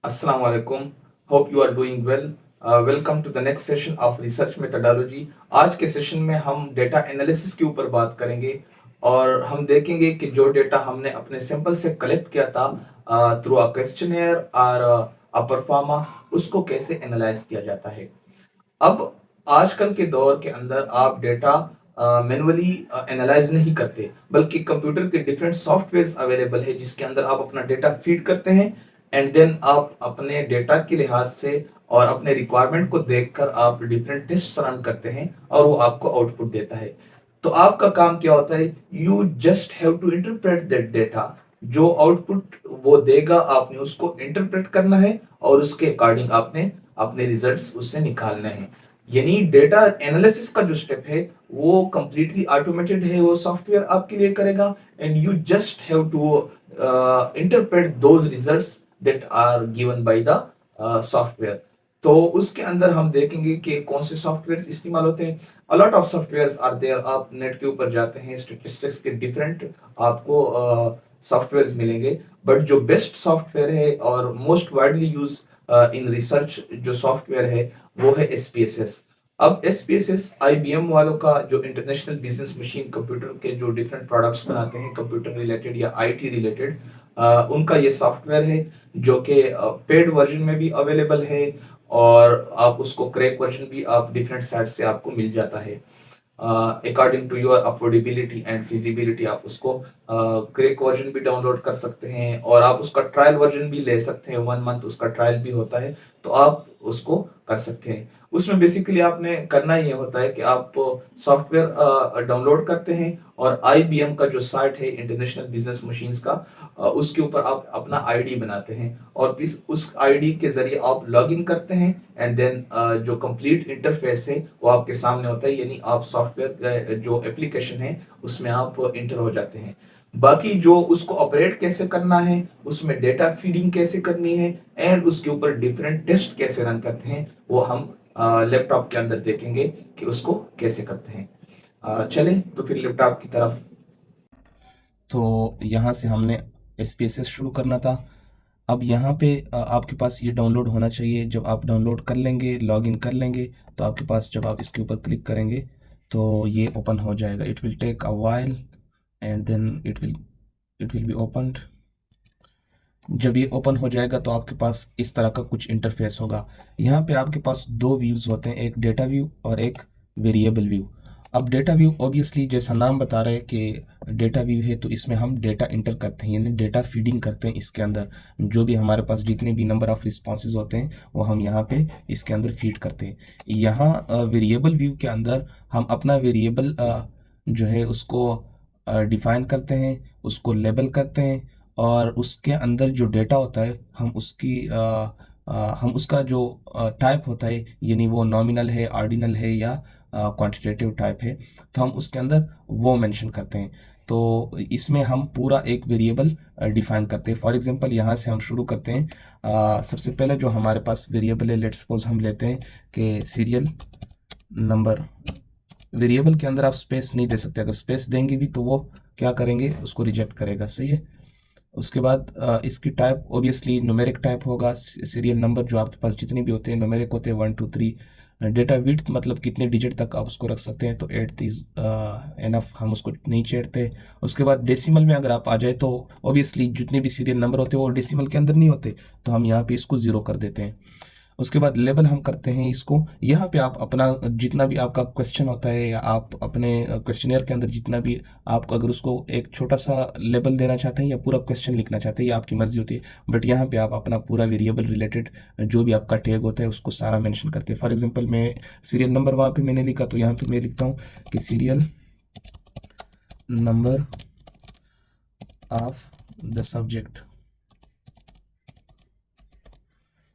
Assalamu alaikum. Hope you are doing well. Welcome to the next session of research methodology. आज के session में हम data analysis के ऊपर बात करेंगे और हम देखेंगे कि जो डेटा हमने अपने सैंपल से कलेक्ट किया था थ्रू अ क्वेश्चनेयर और अ परफॉर्मा, उसको कैसे एनालाइज किया जाता है। अब आजकल के दौर के अंदर आप डेटा मैनुअली एनालाइज नहीं करते, बल्कि कंप्यूटर के डिफरेंट सॉफ्टवेयर्स अवेलेबल है जिसके अंदर आप अपना डेटा फीड करते हैं एंड देन आप अपने डेटा के लिहाज से और अपने रिक्वायरमेंट को देखकर आप डिफरेंट टेस्ट रन करते हैं और वो आपको आउटपुट देता है। तो आपका काम क्या होता है, you just have to interpret that data. जो आउटपुट वो देगा आपने उसको इंटरप्रेट करना है और उसके अकॉर्डिंग आपने अपने रिजल्ट्स उससे निकालने हैं। यानी डेटा एनालिसिस का जो स्टेप है वो कंप्लीटली ऑटोमेटेड है, वो सॉफ्टवेयर आपके लिए करेगा and you just have to interpret those results that are given by the software. तो उसके अंदर हम देखेंगे कि कौन से सॉफ्टवेयर इस्तेमाल होते हैं। A lot of software are there. आप नेट के ऊपर जाते हैं, स्टेटिस्टिक्स के डिफरेंट आपको सॉफ्टवेयर मिलेंगे, बट जो बेस्ट सॉफ्टवेयर है और most widely use in research जो सॉफ्टवेयर है वो है एसपीएसएस। अब एसपीएसएस आईबीएम वालों का जो इंटरनेशनल बिजनेस मशीन कंप्यूटर के जो डिफरेंट प्रोडक्ट्स बनाते हैं कंप्यूटर रिलेटेड या आईटी रिलेटेड, उनका ये सॉफ्टवेयर है जो कि पेड वर्जन में भी अवेलेबल है और आप उसको क्रैक वर्जन भी आप डिफरेंट साइट से आपको मिल जाता है। According to your affordability and feasibility आप उसको क्रैक वर्जन भी डाउनलोड कर सकते हैं और आप उसका ट्रायल वर्जन भी ले सकते हैं। 1 मंथ उसका ट्रायल भी होता है, तो आप उसको कर सकते हैं। उसमें बेसिकली आपने करना ये होता है कि आप सॉफ्टवेयर डाउनलोड करते हैं और आईबीएम का जो साइट है इंटरनेशनल बिजनेस मशीन्स का, उसके ऊपर आप अपना आईडी बनाते हैं और उस आईडी के जरिए आप लॉग इन करते हैं एंड देन जो कंप्लीट इंटरफेस है वो आपके सामने होता है। यानी आप सॉफ्टवेयर जो एप्लीकेशन है उसमें आप इंटर हो जाते हैं। बाकी जो उसको ऑपरेट कैसे करना है, उसमें डेटा फीडिंग कैसे करनी है एंड उसके ऊपर डिफरेंट टेस्ट कैसे रन करते हैं, वो हम लैपटॉप के अंदर देखेंगे कि उसको कैसे करते हैं। चलें तो फिर लैपटॉप की तरफ। तो यहाँ से हमने एसपीएसएस शुरू करना था। अब यहाँ पे आपके पास ये डाउनलोड होना चाहिए। जब आप डाउनलोड कर लेंगे, लॉगिन कर लेंगे, तो आपके पास जब आप इसके ऊपर क्लिक करेंगे तो ये ओपन हो जाएगा। It will take a while and then it will be opened. जब ये ओपन हो जाएगा तो आपके पास इस तरह का कुछ इंटरफेस होगा। यहाँ पे आपके पास दो व्यूज़ होते हैं, एक डेटा व्यू और एक वेरिएबल व्यू। अब डेटा व्यू ऑब्वियसली जैसा नाम बता रहा है कि डेटा व्यू है, तो इसमें हम डेटा इंटर करते हैं, यानी डेटा फीडिंग करते हैं। इसके अंदर जो भी हमारे पास जितने भी नंबर ऑफ रिस्पॉन्सेज होते हैं वो हम यहाँ पे इसके अंदर फीड करते हैं। यहाँ वेरिएबल व्यू के अंदर हम अपना वेरिएबल जो है उसको डिफाइन करते हैं, उसको लेबल करते हैं और उसके अंदर जो डेटा होता है हम उसका जो टाइप होता है, यानी वो नॉमिनल है, ऑर्डिनल है या क्वांटिटेटिव टाइप है, तो हम उसके अंदर वो मेंशन करते हैं। तो इसमें हम पूरा एक वेरिएबल डिफाइन करते हैं। फॉर एग्जांपल यहाँ से हम शुरू करते हैं। सबसे पहले जो हमारे पास वेरिएबल है, लेट्स सपोज हम लेते हैं कि सीरियल नंबर। वेरिएबल के अंदर आप स्पेस नहीं दे सकते, अगर स्पेस देंगे भी तो वो क्या करेंगे, उसको रिजेक्ट करेगा। सही है। उसके बाद इसकी टाइप ऑब्वियसली न्यूमेरिक टाइप होगा। सीरियल नंबर जो आपके पास जितने भी होते हैं न्यूमेरिक होते हैं, 1 2 3। डेटा विड्थ मतलब कितने डिजिट तक आप उसको रख सकते हैं, तो 8 इज एनफ, हम उसको नहीं छेड़ते। उसके बाद डेसिमल में अगर आप आ जाए तो ऑब्वियसली जितने भी सीरियल नंबर होते हैं वो डेसिमल के अंदर नहीं होते, तो हम यहाँ पे इसको 0 कर देते हैं। उसके बाद लेबल हम करते हैं इसको। यहाँ पे आप अपना जितना भी आपका क्वेश्चन होता है या आप अपने क्वेश्चनियर के अंदर जितना भी आप अगर उसको एक छोटा सा लेबल देना चाहते हैं या पूरा क्वेश्चन लिखना चाहते हैं, ये आपकी मर्जी होती है। बट यहाँ पे आप अपना पूरा वेरिएबल रिलेटेड जो भी आपका टैग होता है उसको सारा मेंशन करते हैं। फॉर एग्जांपल मैं सीरियल नंबर वहाँ पे मैंने लिखा, तो यहाँ पे मैं लिखता हूँ कि serial number of the subject.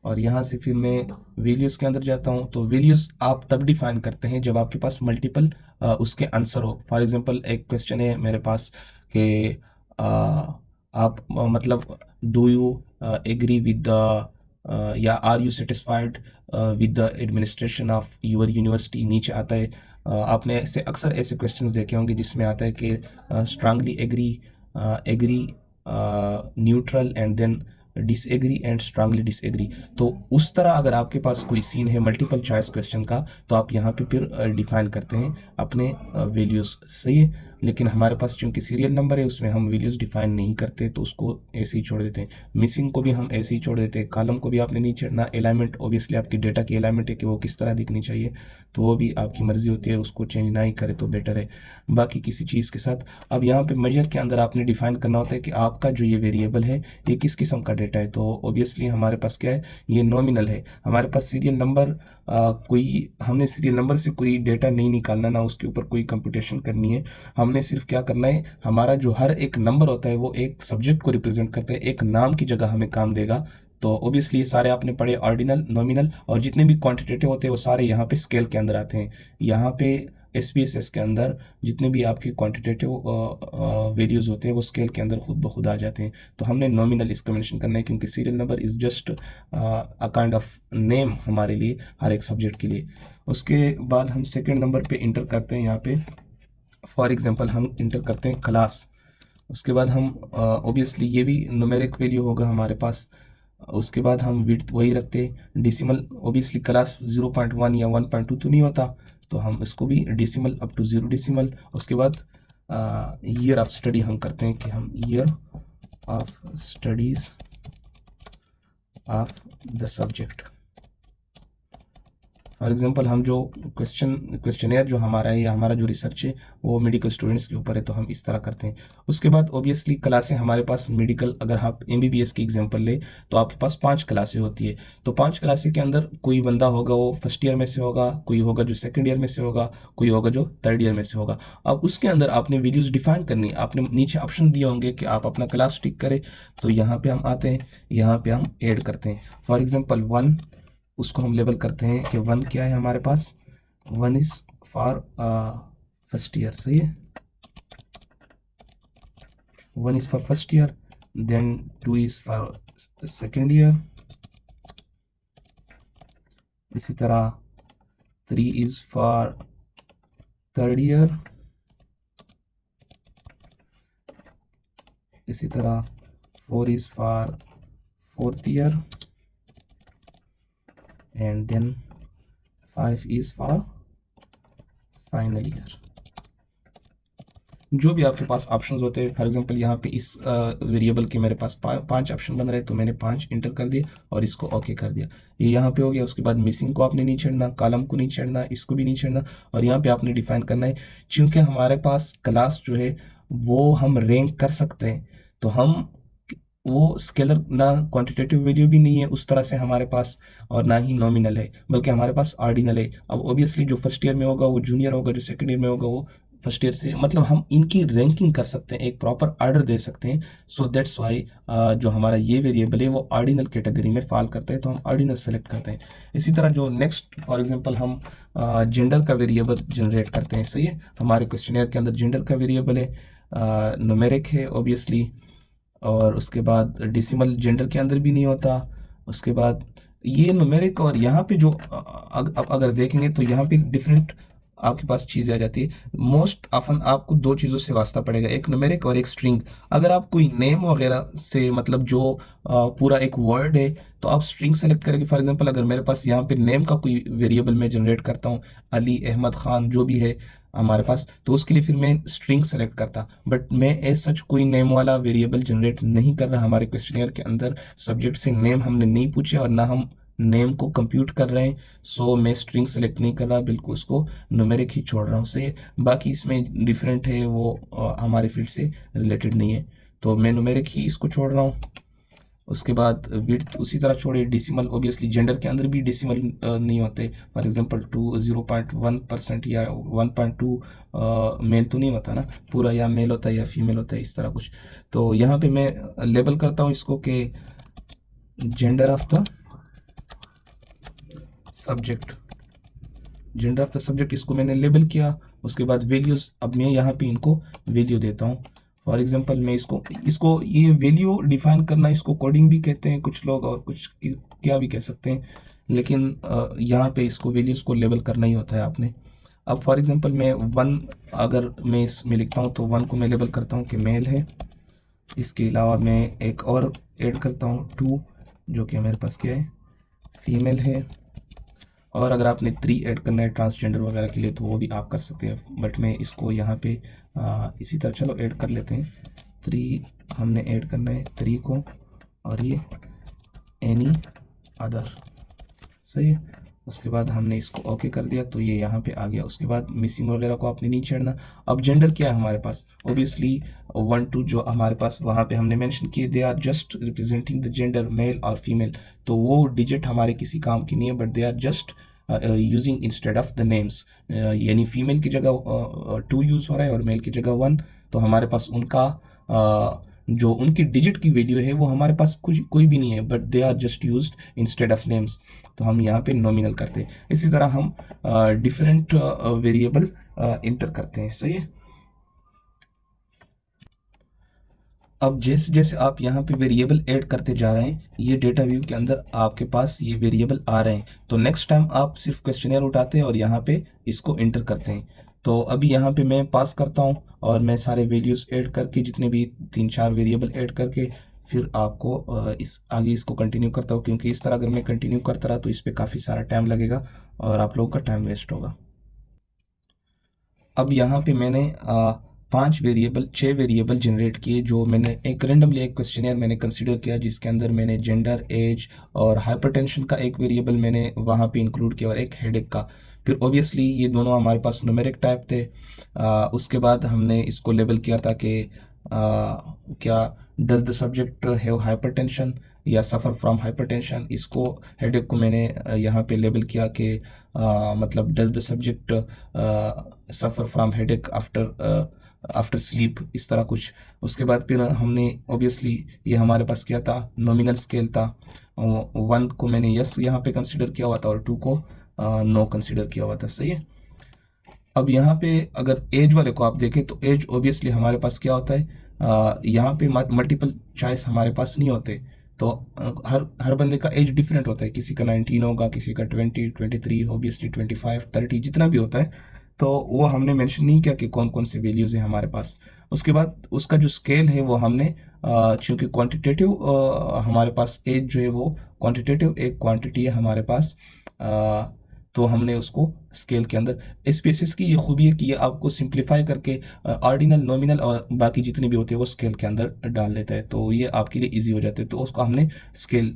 और यहाँ से फिर मैं वैल्यूज़ के अंदर जाता हूँ। तो वैल्यूज़ आप तब डिफाइन करते हैं जब आपके पास मल्टीपल उसके आंसर हो। फॉर एग्जांपल एक क्वेश्चन है मेरे पास कि आप मतलब do you agree with the या are you satisfied with the administration of your university, नीचे आता है। आपने ऐसे अक्सर ऐसे क्वेश्चंस देखे होंगे जिसमें आता है कि strongly agree, agree, neutral and then disagree and strongly disagree. तो उस तरह अगर आपके पास कोई सीन है मल्टीपल चॉइस क्वेश्चन का, तो आप यहाँ पे फिर डिफाइन करते हैं अपने वैल्यूज़। सही है, लेकिन हमारे पास चूंकि सीरियल नंबर है उसमें हम वैल्यूज़ डिफाइन नहीं करते, तो उसको ऐसे ही छोड़ देते हैं। मिसिंग को भी हम ऐसे ही छोड़ देते हैं, कॉलम को भी आपने नहीं छेड़ना। अलाइनमेंट ऑब्वियसली आपकी डेटा की अलाइनमेंट है कि वो किस तरह दिखनी चाहिए, तो वो भी आपकी मर्जी होती है, उसको चेंज ना ही करे तो बेटर है बाकी किसी चीज़ के साथ। अब यहाँ पे मेजर के अंदर आपने डिफाइन करना होता है कि आपका जो ये वेरिएबल है ये किस किस्म का डेटा है। तो ऑब्वियसली हमारे पास क्या है, ये नॉमिनल है। हमारे पास सीरियल नंबर कोई, हमने सीरियल नंबर से कोई डेटा नहीं निकालना, ना उसके ऊपर कोई कंप्यूटेशन करनी है। हमने सिर्फ क्या करना है, हमारा जो हर एक नंबर होता है वो एक सब्जेक्ट को रिप्रेजेंट करता है, एक नाम की जगह हमें काम देगा। तो ऑब्वियसली ये सारे आपने पढ़े, ऑर्डिनल, नॉमिनल और जितने भी क्वांटिटेटिव होते हैं वो सारे यहाँ पे स्केल के अंदर आते हैं। यहाँ पे SPSS के अंदर जितने भी आपके क्वांटिटेटिव वैल्यूज़ होते हैं वो स्केल के अंदर खुद ब खुद आ जाते हैं। तो हमने नॉमिनल इसका मेंशन करना है, क्योंकि serial number is just a kind of name हमारे लिए, हर एक सब्जेक्ट के लिए। उसके बाद हम सेकेंड नंबर पे इंटर करते हैं, यहाँ पे फॉर एग्जांपल हम इंटर करते हैं क्लास। उसके बाद हम ऑब्वियसली ये भी न्यूमेरिक वैल्यू होगा हमारे पास। उसके बाद हम विड्थ वही रखते, डेसिमल ऑब्वियसली क्लास 0.1 या 1.2 तो नहीं होता, तो हम इसको भी डेसिमल अप टू 0 डेसिमल। उसके बाद ईयर ऑफ स्टडी हम करते हैं कि हम year of studies of the subject. For example हम जो क्वेश्चनेयर जो हमारा है या हमारा जो रिसर्च है वो मेडिकल स्टूडेंट्स के ऊपर है, तो हम इस तरह करते हैं। उसके बाद ऑब्वियसली क्लासें हमारे पास मेडिकल, अगर आप MBBS की एग्जांपल ले तो आपके पास 5 क्लासें होती है। तो 5 क्लासें के अंदर कोई बंदा होगा वो फर्स्ट ईयर में से होगा, कोई होगा जो सेकेंड ईयर में से होगा, कोई होगा जो थर्ड ईयर में से होगा। अब उसके अंदर आपने वैल्यूज़ डिफाइन करनी, आपने नीचे ऑप्शन दिए होंगे कि आप अपना क्लास टिक करें, तो यहाँ पे हम आते हैं, यहाँ पे हम ऐड करते हैं। फॉर एग्जाम्पल 1, उसको हम लेबल करते हैं कि 1 क्या है हमारे पास, 1 इज फॉर फर्स्ट ईयर। सही है, 1 is for first year, then 2 is for second year, इसी तरह 3 इज फॉर थर्ड ईयर, इसी तरह 4 is for fourth year, and then 5 is for final year. जो भी आपके पास ऑप्शंस होते हैं, फॉर एग्जांपल यहाँ पे इस वेरिएबल के मेरे पास 5 ऑप्शन बन रहे हैं, तो मैंने 5 इंटर कर दिए और इसको ओके कर दिया। ये यहाँ पे हो गया। उसके बाद मिसिंग को आपने नहीं छेड़ना, कॉलम को नहीं छेड़ना, इसको भी नहीं छेड़ना, और यहाँ पे आपने डिफाइन करना है, चूँकि हमारे पास क्लास जो है वो हम रैंक कर सकते हैं, तो हम वो स्केलर ना क्वांटिटेटिव वैल्यू भी नहीं है उस तरह से हमारे पास, और ना ही नॉमिनल है, बल्कि हमारे पास ऑर्डिनल है। अब ऑब्वियसली जो फर्स्ट ईयर में होगा वो जूनियर होगा, जो सेकंड ईयर में होगा वो फर्स्ट ईयर से, मतलब हम इनकी रैंकिंग कर सकते हैं, एक प्रॉपर ऑर्डर दे सकते हैं। सो दैट्स वाई जो हमारा ये वेरिएबल है वो ऑर्डिनल कैटेगरी में फॉल करता है, तो हम ऑर्डिनल सेलेक्ट करते हैं। इसी तरह जो नेक्स्ट फॉर एग्जांपल हम जेंडर का वेरिएबल जनरेट करते हैं। सही है, हमारे क्वेश्चनियर के अंदर जेंडर का वेरिएबल है, न्यूमेरिक है ऑब्वियसली, और उसके बाद डेसिमल जेंडर के अंदर भी नहीं होता। उसके बाद ये न्यूमेरिक, और यहाँ पे जो अब अगर देखेंगे तो यहाँ पे डिफरेंट आपके पास चीज़ें आ जाती है। मोस्ट ऑफन आपको 2 चीज़ों से वास्ता पड़ेगा, एक न्यूमेरिक और एक स्ट्रिंग। अगर आप कोई नेम वगैरह से, मतलब जो पूरा एक वर्ड है, तो आप स्ट्रिंग सेलेक्ट करेंगे। फॉर एग्जांपल अगर मेरे पास यहाँ पे नेम का कोई वेरिएबल मैं जनरेट करता हूँ, अली, अहमद खान, जो भी है हमारे पास, तो उसके लिए फिर मैं स्ट्रिंग सेलेक्ट करता। बट मैं एज सच कोई नेम वाला वेरिएबल जनरेट नहीं कर रहा। हमारे क्वेश्चनियर के अंदर सब्जेक्ट से नेम हमने नहीं पूछे और ना हम नेम को कंप्यूट कर रहे हैं, सो मैं स्ट्रिंग सेलेक्ट नहीं कर रहा, बिल्कुल उसको न्यूमेरिक ही छोड़ रहा हूँ। से बाकी इसमें डिफरेंट है, वो हमारे फील्ड से रिलेटेड नहीं है, तो मैं न्यूमेरिक ही इसको छोड़ रहा हूँ। उसके बाद विड्थ उसी तरह छोड़े। डेसिमल ऑब्वियसली जेंडर के अंदर भी डेसिमल नहीं होते। फॉर एग्जांपल 0.1% या 1.2 मेल तो नहीं होता ना, पूरा या मेल होता है या फीमेल होता है, इस तरह कुछ। तो यहाँ पे मैं लेबल करता हूँ इसको कि gender of the subject, gender of the subject, इसको मैंने लेबल किया। उसके बाद वैल्यूज़, अब मैं यहाँ पे इनको वैल्यू देता हूँ। फॉर एग्जांपल मैं इसको ये वैल्यू डिफाइन करना, इसको कोडिंग भी कहते हैं कुछ लोग, और कुछ क्या भी कह सकते हैं, लेकिन यहाँ पे इसको वैल्यूज़ को लेबल करना ही होता है आपने। अब फॉर एग्जांपल मैं 1 अगर मैं इसमें लिखता हूँ, तो 1 को मैं लेबल करता हूँ कि मेल है, इसके अलावा मैं एक और ऐड करता हूँ 2, जो कि मेरे पास क्या है, फीमेल है। और अगर आपने 3 ऐड करना है ट्रांसजेंडर वगैरह के लिए तो वो भी आप कर सकते हैं, बट मैं इसको यहाँ पे इसी तरह चलो ऐड कर लेते हैं। 3 हमने ऐड करना है 3 को, और ये एनी अदर, सही है। उसके बाद हमने इसको ओके कर दिया तो ये यहाँ पे आ गया। उसके बाद मिसिंग वगैरह को आपने नहीं छेड़ना। अब जेंडर क्या है हमारे पास, ओबियसली 1 2 जो हमारे पास वहाँ पे हमने मेंशन किए, they are just representing the gender male और फीमेल। तो वो डिजिट हमारे किसी काम की नहीं है, but they are just using instead of the names. यानी फीमेल की जगह 2 यूज़ हो रहा है और मेल की जगह 1। तो हमारे पास उनका जो उनकी डिजिट की वैल्यू है वो हमारे पास कुछ कोई भी नहीं है, but they are just used instead of names. तो हम यहाँ पे नॉमिनल करते हैं। इसी तरह हम डिफरेंट वेरिएबल इंटर करते हैं, सही है। अब जैसे जैसे आप यहाँ पे वेरिएबल ऐड करते जा रहे हैं, ये डेटा व्यू के अंदर आपके पास ये वेरिएबल आ रहे हैं। तो नेक्स्ट टाइम आप सिर्फ क्वेश्चनर उठाते हैं और यहाँ पे इसको इंटर करते हैं। तो अभी यहाँ पे मैं पास करता हूँ और मैं सारे वैल्यूज़ ऐड करके, जितने भी 3 4 वेरिएबल ऐड करके, फिर आपको इस आगे इसको कंटिन्यू करता हूँ, क्योंकि इस तरह अगर मैं कंटिन्यू करता रहा तो इस पर काफ़ी सारा टाइम लगेगा और आप लोगों का टाइम वेस्ट होगा। अब यहाँ पे मैंने 6 वेरिएबल जनरेट किए, जो मैंने एक रेंडमली एक क्वेश्चनियर मैंने कंसीडर किया, जिसके अंदर मैंने जेंडर, एज और हाइपरटेंशन का एक वेरिएबल मैंने वहाँ पे इंक्लूड किया और एक हेडेक का। फिर ऑब्वियसली ये दोनों हमारे पास न्यूमेरिक टाइप थे। उसके बाद हमने इसको लेबल किया था कि क्या does the subject have hypertension या सफ़र फ्रॉम हाइपरटेंशन। इसको हेडेक को मैंने यहाँ पे लेबल किया कि मतलब does the subject suffer from headache after sleep, इस तरह कुछ। उसके बाद फिर हमने ऑब्वियसली ये हमारे पास क्या था, नॉमिनल स्केल था। 1 को मैंने यस यहाँ पे कंसिडर किया हुआ था और 2 को नो कंसिडर किया हुआ था, सही है। अब यहाँ पे अगर एज वाले को आप देखें तो एज ऑब्वियसली हमारे पास क्या होता है, यहाँ पे मल्टीपल चॉइस हमारे पास नहीं होते। तो हर बंदे का एज डिफरेंट होता है, किसी का 19 होगा, किसी का 20 23, ऑब्वियसली 25 30, जितना भी होता है। तो वो हमने मेंशन नहीं किया कि कौन कौन से वैल्यूज़ हैं हमारे पास। उसके बाद उसका जो स्केल है वो हमने चूँकि क्वांटिटेटिव हमारे पास एज जो है वो क्वांटिटेटिव एक क्वांटिटी है हमारे पास, तो हमने उसको स्केल के अंदर। स्पेसिस की ये खूबी है कि ये आपको सिंप्लीफाई करके ऑर्डिनल, नॉमिनल और बाकी जितने भी होते हैं वो स्केल के अंदर डाल देता है, तो ये आपके लिए इजी हो जाते हैं। तो उसको हमने स्केल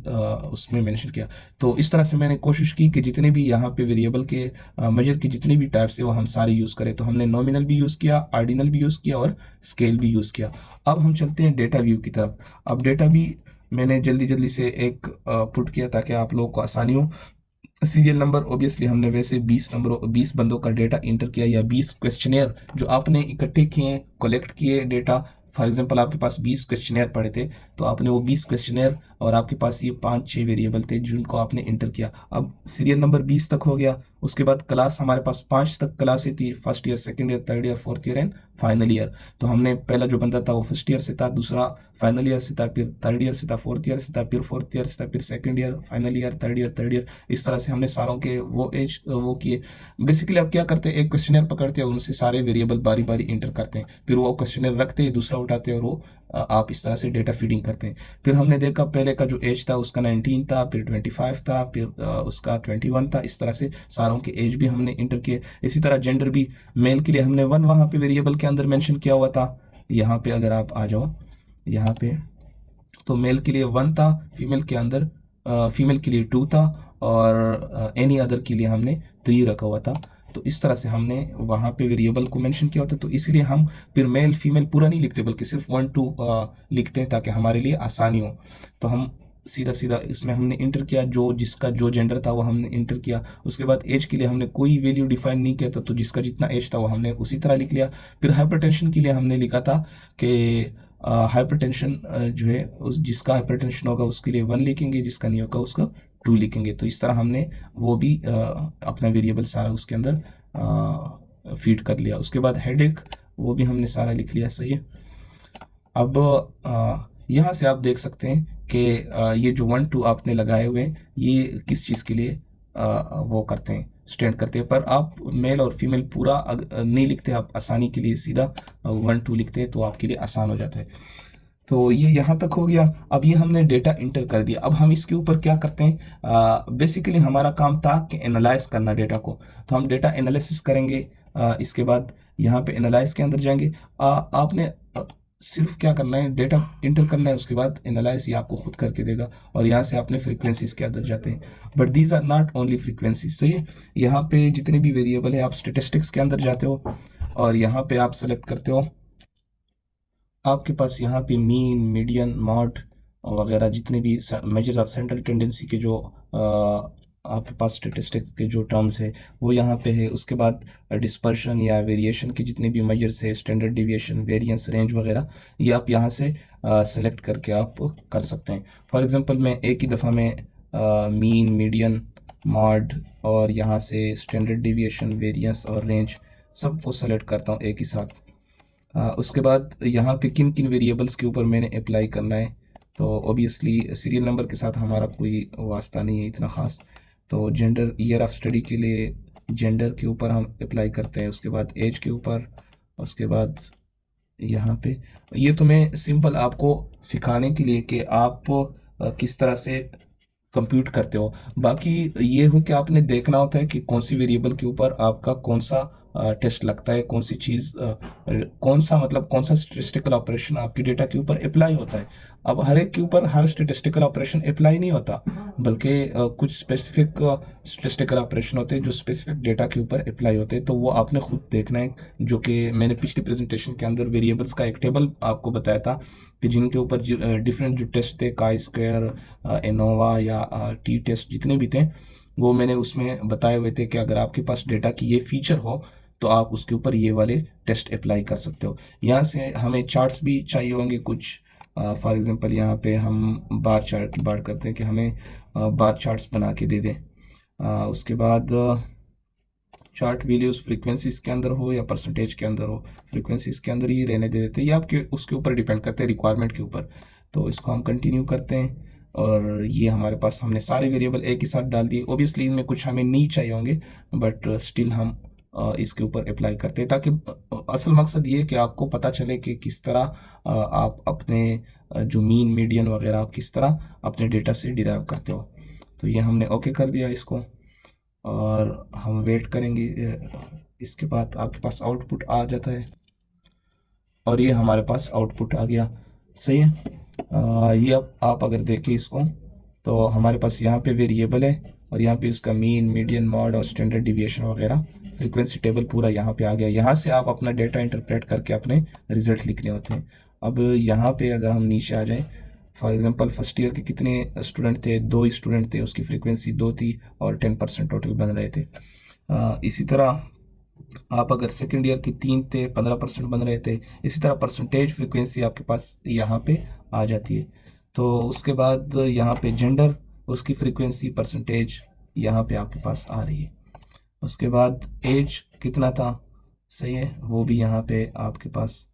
उसमें मेंशन किया। तो इस तरह से मैंने कोशिश की कि जितने भी यहाँ पे वेरिएबल के मेजर की जितनी भी टाइप्स है वो हम सारे यूज़ करें। तो हमने नॉमिनल भी यूज़ किया, ऑर्डिनल भी यूज़ किया और स्केल भी यूज़ किया। अब हम चलते हैं डेटा व्यू की तरफ। अब डेटा भी मैंने जल्दी जल्दी से एक पुट किया ताकि आप लोगों को आसानी हो। सीरियल नंबर ऑब्वियसली हमने वैसे 20 बंदों का डेटा इंटर किया, या 20 क्वेश्चनियर जो आपने इकट्ठे किए, कलेक्ट किए डेटा। फॉर एग्जांपल आपके पास 20 क्वेश्चनियर पड़े थे, तो आपने वो 20 क्वेश्चनियर और आपके पास ये 5 6 वेरिएबल थे जिनको आपने इंटर किया। अब सीरियल नंबर 20 तक हो गया। उसके बाद क्लास हमारे पास 5 तक क्लासें थी, first year, second year, third year, fourth year and final year. तो हमने पहला जो बंदा था वो फर्स्ट ईयर से था, दूसरा फाइनल ईयर से था, फिर थर्ड ईयर से था, फोर्थ ईयर से था, फिर फोर्थ ईयर से था, फिर second year, final year, third year. इस तरह से हमने सारों के वो एज वो किए। बेसिकली आप क्या करते हैं, एक क्वेश्चनर पकड़ते हैं, उनसे सारे वेरिएबल बारी बारी इंटर करते हैं, फिर वो क्वेश्चनर रखते हैं, दूसरा उठाते हैं और वो आप इस तरह से डेटा फीडिंग करते हैं। फिर हमने देखा पहले का जो एज था उसका 19 था, फिर 25 था, फिर उसका 21 था। इस तरह से सारों के एज भी हमने इंटर किए। इसी तरह जेंडर भी, मेल के लिए हमने 1 वहाँ पे वेरिएबल के अंदर मेंशन किया हुआ था। यहाँ पे अगर आप आ जाओ यहाँ पे, तो मेल के लिए 1 था, फीमेल के अंदर फीमेल के लिए 2 था, और एनी अदर के लिए हमने 3 रखा हुआ था। तो इस तरह से हमने वहाँ पे वेरिएबल को मेंशन किया होता है। तो इसीलिए हम फिर मेल फीमेल पूरा नहीं लिखते, बल्कि सिर्फ 1 2 लिखते हैं ताकि हमारे लिए आसानी हो। तो हम सीधा सीधा इसमें हमने इंटर किया, जो जिसका जो जेंडर था वो हमने इंटर किया। उसके बाद एज के लिए हमने कोई वैल्यू डिफाइन नहीं किया था, तो जिसका जितना एज था वो हमने उसी तरह लिख लिया। फिर हाइपरटेंशन के लिए हमने लिखा था कि हाइपरटेंशन जो है उस जिसका हाइपरटेंशन होगा उसके लिए 1 लिखेंगे, जिसका नहीं होगा उसका 2 लिखेंगे। तो इस तरह हमने वो भी अपना वेरिएबल सारा उसके अंदर फीड कर लिया। उसके बाद हेडेक, वो भी हमने सारा लिख लिया, सही है। अब यहाँ से आप देख सकते हैं कि ये जो 1 2 आपने लगाए हुए हैं ये किस चीज़ के लिए वो करते हैं, स्टैंड करते हैं। पर आप मेल और फीमेल पूरा नहीं लिखते, आप आसानी के लिए सीधा 1 2 लिखते हैं, तो आपके लिए आसान हो जाता है। तो ये यहाँ तक हो गया। अब ये हमने डेटा इंटर कर दिया। अब हम इसके ऊपर क्या करते हैं, बेसिकली हमारा काम था कि एनालाइज करना डेटा को। तो हम डेटा एनालिसिस करेंगे। इसके बाद यहाँ पे एनालाइज के अंदर जाएंगे। आपने सिर्फ क्या करना है, डेटा इंटर करना है, उसके बाद एनालाइज ये आपको खुद करके देगा। और यहाँ से आपने फ्रीक्वेंसीज के अंदर जाते हैं। But these are not only frequencies, सही है। यहाँ पे जितने भी वेरिएबल है, आप स्टेटिस्टिक्स के अंदर जाते हो और यहाँ पे आप सेलेक्ट करते हो। आपके पास यहाँ पे मीन, मीडियन, मॉड वगैरह जितने भी मेजर्स ऑफ सेंट्रल टेंडेंसी के जो आपके पास स्टेटिस्टिक्स के जो टर्म्स है वो यहाँ पे है। उसके बाद डिस्पर्शन या वेरिएशन के जितने भी मेजर्स है, स्टैंडर्ड डिविएशन, वेरिएंस, रेंज वगैरह, ये आप यहाँ से सेलेक्ट करके आप कर सकते हैं। फॉर एग्जांपल मैं एक ही दफ़ा में मीन, मीडियन, मॉड और यहाँ से स्टैंडर्ड डिविएशन, वेरिएंस और रेंज सबको सेलेक्ट करता हूँ एक ही साथ। उसके बाद यहाँ पे किन किन वेरिएबल्स के ऊपर मैंने अप्लाई करना है, तो ऑब्वियसली सीरियल नंबर के साथ हमारा कोई वास्ता नहीं है इतना ख़ास। तो जेंडर, ईयर ऑफ स्टडी के लिए जेंडर के ऊपर हम अप्लाई करते हैं। उसके बाद एज के ऊपर, उसके बाद यहाँ पे ये तो मैं सिंपल आपको सिखाने के लिए कि आप किस तरह से कंप्यूट करते हो। बाकी ये हो कि आपने देखना होता है कि कौन सी वेरिएबल के ऊपर आपका कौन सा टेस्ट लगता है, कौन सी चीज़, कौन सा मतलब कौन सा स्टेटिस्टिकल ऑपरेशन आपके डेटा के ऊपर अप्लाई होता है। अब हर एक के ऊपर हर स्टेटिस्टिकल ऑपरेशन अप्लाई नहीं होता, बल्कि कुछ स्पेसिफिक स्टेटिस्टिकल ऑपरेशन होते हैं जो स्पेसिफिक डेटा के ऊपर अप्लाई होते हैं। तो वो आपने खुद देखना है, जो कि मैंने पिछली प्रेजेंटेशन के अंदर वेरिएबल्स का एक टेबल आपको बताया था कि जिनके ऊपर डिफरेंट जो टेस्ट थे, काई स्क्वायर, एनोवा या टी टेस्ट जितने भी थे, वो मैंने उसमें बताए हुए थे कि अगर आपके पास डेटा की ये फीचर हो तो आप उसके ऊपर ये वाले टेस्ट अप्लाई कर सकते हो। यहाँ से हमें चार्ट्स भी चाहिए होंगे कुछ। फॉर एग्जांपल यहाँ पे हम बार चार्ट की बात करते हैं कि हमें बार चार्ट्स बना के दे दें। उसके बाद चार्ट वैल्यूज फ्रीक्वेंसीज के अंदर हो या परसेंटेज के अंदर हो, फ्रीक्वेंसीज के अंदर ही रहने दे देते हैं, ये आपके उसके ऊपर डिपेंड करते हैं, रिक्वायरमेंट के ऊपर। तो इसको हम कंटिन्यू करते हैं और ये हमारे पास हमने सारे वेरिएबल एक ही साथ डाल दिए। ओबियसली इनमें कुछ हमें नहीं चाहिए होंगे, बट स्टिल हम इसके ऊपर अप्लाई करते हैं, ताकि असल मकसद ये है कि आपको पता चले कि किस तरह आप अपने जो मीन, मीडियन वगैरह आप किस तरह अपने डेटा से डिराइव करते हो। तो ये हमने ओके कर दिया इसको और हम वेट करेंगे। इसके बाद आपके पास आउटपुट आ जाता है और ये हमारे पास आउटपुट आ गया, सही है। ये अब आप अगर देखें इसको तो हमारे पास यहाँ पे वेरिएबल है और यहाँ पे उसका मीन, मीडियन, मॉड और स्टैंडर्ड डिविएशन वगैरह फ्रीक्वेंसी टेबल पूरा यहाँ पे आ गया। यहाँ से आप अपना डेटा इंटरप्रेट करके अपने रिजल्ट लिखने होते हैं। अब यहाँ पे अगर हम नीचे आ जाएं, फॉर एग्जांपल फर्स्ट ईयर के कितने स्टूडेंट थे, 2 स्टूडेंट थे, उसकी फ्रीक्वेंसी 2 थी और 10% टोटल बन रहे थे। इसी तरह आप अगर सेकेंड ईयर की 3 थे, 15% बन रहे थे। इसी तरह परसेंटेज फ्रीक्वेंसी आपके पास यहाँ पे आ जाती है। तो उसके बाद यहाँ पे जेंडर, उसकी फ्रीक्वेंसी, परसेंटेज यहाँ पे आपके पास आ रही है। उसके बाद एज कितना था, सही है, वो भी यहाँ पे आपके पास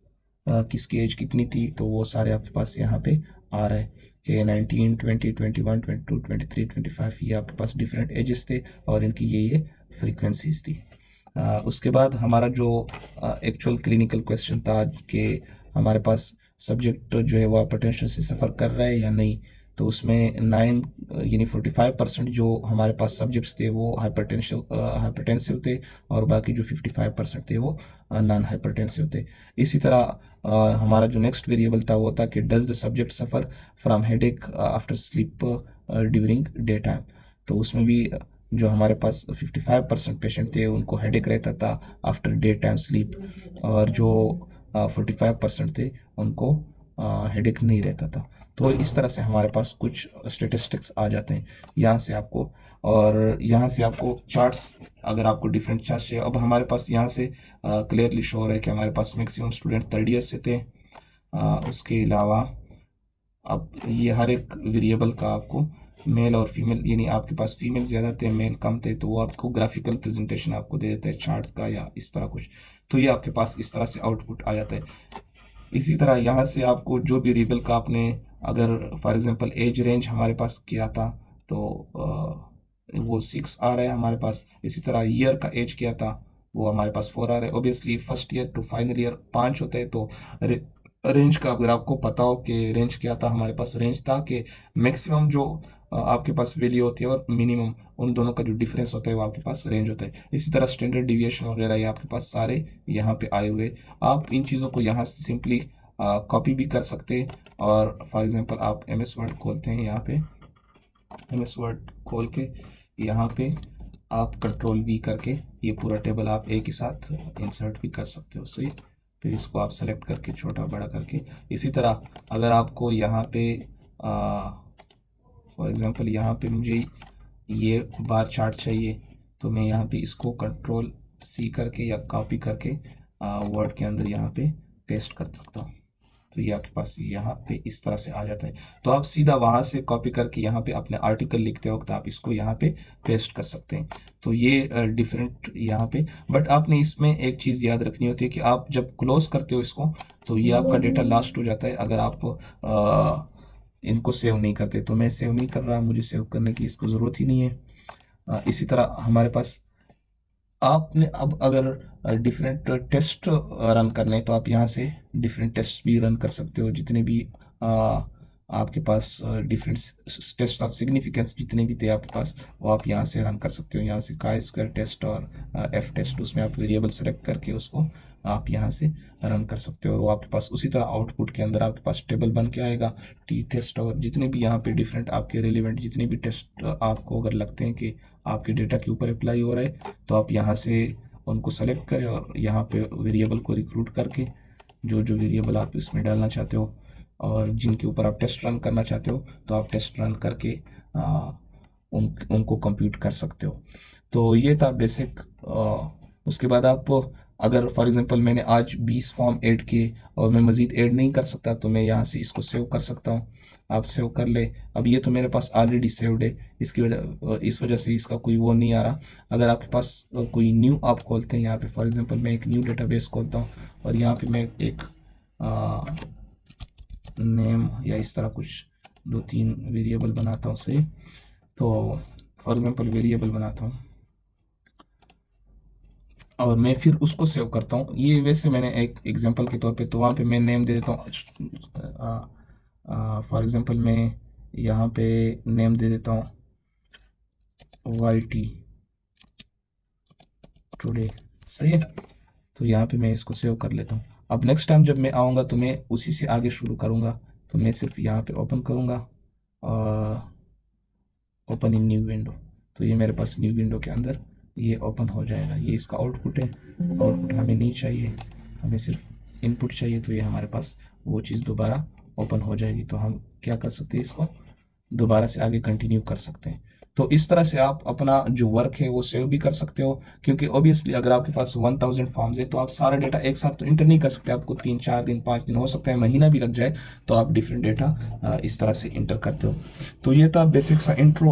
किसकी एज कितनी थी, तो वो सारे आपके पास यहाँ पे आ रहा है कि 19, 20, 21, 22, 23, 25, ये आपके पास डिफरेंट एजेस थे और इनकी ये फ्रीक्वेंसीज थी। उसके बाद हमारा जो एक्चुअल क्लिनिकल क्वेश्चन था कि हमारे पास सब्जेक्ट जो है वो हाइपरटेंशन से सफ़र कर रहा है या नहीं, तो उसमें 9 यानी 45% जो हमारे पास सब्जेक्ट्स थे वो हाइपरटेंसिव थे और बाकी जो 55% थे वो नॉन हाइपरटेंसिव थे। इसी तरह हमारा जो नेक्स्ट वेरिएबल था वो था कि does the subject suffer from headache after sleep during day time, तो उसमें भी जो हमारे पास 55% पेशेंट थे उनको हेडेक रहता था आफ्टर डे टाइम स्लीप, और जो 45% थे उनको हेडेक नहीं रहता था। तो इस तरह से हमारे पास कुछ स्टेटिस्टिक्स आ जाते हैं यहाँ से आपको। और यहाँ से आपको चार्ट्स, अगर आपको डिफरेंट चार्ट्स चाहिए, अब हमारे पास यहाँ से क्लियरली शो हो रहा है कि हमारे पास मैक्सिमम स्टूडेंट 3rd ईयर से थे। उसके अलावा अब ये हर एक वेरिएबल का आपको मेल और फीमेल, यानी आपके पास फीमेल ज़्यादा थे, मेल कम थे, तो वो आपको ग्राफिकल प्रेजेंटेशन आपको दे देता है चार्ट का या इस तरह कुछ। तो ये आपके पास इस तरह से आउटपुट आ जाता है। इसी तरह यहाँ से आपको जो भी वेरिएबल का आपने, अगर फॉर एग्जांपल एज रेंज हमारे पास किया था तो वो 6 आ रहा है हमारे पास। इसी तरह ईयर का एज किया था वो हमारे पास 4 आ रहा है। Obviously first year to final year 5 होता है, तो रेंज का अगर आपको पता हो कि रेंज क्या था, हमारे पास रेंज था कि मैक्सिमम जो आपके पास वैल्यू होती है और मिनिमम, उन दोनों का जो डिफरेंस होता है वो आपके पास रेंज होता है। इसी तरह स्टैंडर्ड डिविएशन वगैरह ये आपके पास सारे यहाँ पे आए हुए। आप इन चीज़ों को यहाँ से सिंपली कॉपी भी कर सकते हैं। और फॉर एग्जांपल आप MS वर्ड खोलते हैं, यहाँ पे MS वर्ड खोल के यहाँ पे आप Ctrl+V करके ये पूरा टेबल आप एक ही साथ इंसर्ट भी कर सकते हो। सही, फिर इसको आप सेलेक्ट करके छोटा बड़ा करके, इसी तरह अगर आपको यहाँ पे फॉर एग्जांपल यहाँ पे मुझे ये बार चार्ट चाहिए, तो मैं यहाँ पे इसको Ctrl+C करके या कॉपी करके वर्ड के अंदर यहाँ पे पेस्ट कर सकता हूँ। तो ये आपके पास यहाँ पे इस तरह से आ जाता है। तो आप सीधा वहाँ से कॉपी करके यहाँ पे अपने आर्टिकल लिखते वक्त आप इसको यहाँ पे पेस्ट कर सकते हैं। तो ये डिफरेंट यहाँ पे, बट आपने इसमें एक चीज़ याद रखनी होती है कि आप जब क्लोज करते हो इसको, तो ये आपका डेटा लास्ट हो जाता है अगर आप इनको सेव नहीं करते। तो मैं सेव नहीं कर रहा, मुझे सेव करने की इसको ज़रूरत ही नहीं है। इसी तरह हमारे पास आपने अब अगर डिफरेंट टेस्ट रन करने, तो आप यहाँ से डिफरेंट टेस्ट भी रन कर सकते हो। जितने भी आपके पास डिफरेंट टेस्ट ऑफ सिग्निफिकेंस जितने भी थे आपके पास, वो आप यहाँ से रन कर सकते हो। यहाँ से chi-square टेस्ट और F टेस्ट, उसमें आप वेरिएबल सेलेक्ट करके उसको आप यहाँ से रन कर सकते हो। वो आपके पास उसी तरह आउटपुट के अंदर आपके पास टेबल बन के आएगा T टेस्ट, और जितने भी यहाँ पे डिफरेंट आपके रिलेवेंट जितने भी टेस्ट आपको अगर लगते हैं कि आपके डेटा के ऊपर अप्लाई हो रहा है, तो आप यहाँ से उनको सेलेक्ट करें और यहाँ पे वेरिएबल को रिक्रूट करके जो जो वेरिएबल आप इसमें डालना चाहते हो और जिनके ऊपर आप टेस्ट रन करना चाहते हो, तो आप टेस्ट रन करके उनको कंप्यूट कर सकते हो। तो ये था बेसिक। उसके बाद आप अगर फॉर एग्जांपल मैंने आज 20 फॉर्म ऐड किए और मैं मज़ीद ऐड नहीं कर सकता, तो मैं यहाँ से इसको सेव कर सकता हूँ। आप सेव कर ले। अब ये तो मेरे पास ऑलरेडी सेव्ड है, इस वजह से इसका कोई वो नहीं आ रहा। अगर आपके पास कोई न्यू आप खोलते हैं, यहाँ पे फॉर एग्जांपल मैं एक न्यू डेटाबेस खोलता हूँ और यहाँ पे मैं एक नेम या इस तरह कुछ 2-3 वेरिएबल बनाता हूँ। सही, तो फॉर एग्जांपल वेरिएबल बनाता हूँ और मैं फिर उसको सेव करता हूँ। ये वैसे मैंने एक एग्जांपल के तौर पे, तो वहाँ पे मैं नेम दे देता हूँ। फॉर एग्जांपल मैं यहाँ पे नेम दे देता हूँ YT टुडे। सही है, तो यहाँ पे मैं इसको सेव कर लेता हूँ। अब नेक्स्ट टाइम जब मैं आऊँगा तो मैं उसी से आगे शुरू करूँगा। तो मैं सिर्फ यहाँ पे ओपन करूँगा और ओपन इन न्यू विंडो, तो ये मेरे पास न्यू विंडो के अंदर ये ओपन हो जाएगा। ये इसका आउटपुट है। आउटपुट हमें नहीं चाहिए, हमें सिर्फ इनपुट चाहिए। तो ये हमारे पास वो चीज़ दोबारा ओपन हो जाएगी। तो हम क्या कर सकते हैं, इसको दोबारा से आगे कंटिन्यू कर सकते हैं। तो इस तरह से आप अपना जो वर्क है वो सेव भी कर सकते हो, क्योंकि ऑब्वियसली अगर आपके पास 1000 फॉर्म्स है तो आप सारा डेटा एक साथ तो इंटर नहीं कर सकते। आपको 3-4 दिन 5 दिन, हो सकता है महीना भी लग जाए, तो आप डिफरेंट डेटा इस तरह से इंटर करते हो। तो ये था बेसिक सा इंट्रो।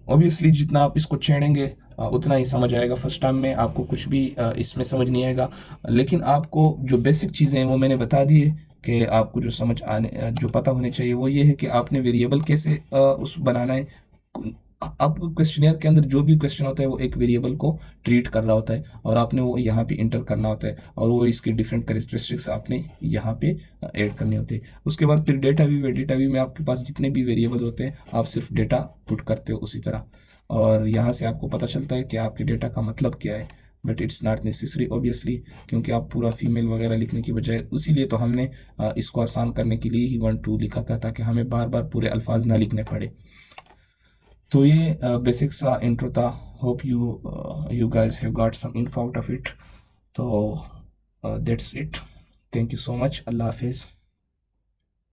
ऑब्वियसली जितना आप इसको छेड़ेंगे उतना ही समझ आएगा। फर्स्ट टाइम में आपको कुछ भी इसमें समझ नहीं आएगा, लेकिन आपको जो बेसिक चीज़ें हैं वो मैंने बता दी है कि आपको जो पता होने चाहिए वो ये है कि आपने वेरिएबल कैसे उस बनाना है। आपको क्वेश्चनियर के अंदर जो भी क्वेश्चन होता है वो एक वेरिएबल को ट्रीट कर रहा होता है और आपने वो यहाँ पे इंटर करना होता है और वो इसके डिफरेंट कैरेक्टरिस्टिक्स आपने यहाँ पे ऐड करने होते हैं। उसके बाद फिर डेटा व्यू में आपके पास जितने भी वेरिएबल्स होते हैं आप सिर्फ डेटा पुट करते हो उसी तरह, और यहाँ से आपको पता चलता है कि आपके डेटा का मतलब क्या है। But it's not necessary obviously, क्योंकि आप पूरा फीमेल वगैरह लिखने की बजाय, इसीलिए तो हमने इसको आसान करने के लिए ही 1-2 लिखा था, ताकि हमें बार बार पूरे अल्फाज ना लिखने पड़े। तो ये बेसिक सा इंट्रो था। Hope you guys have got some info out of it. तो that's it. Thank you so much. Allah हाफिज़।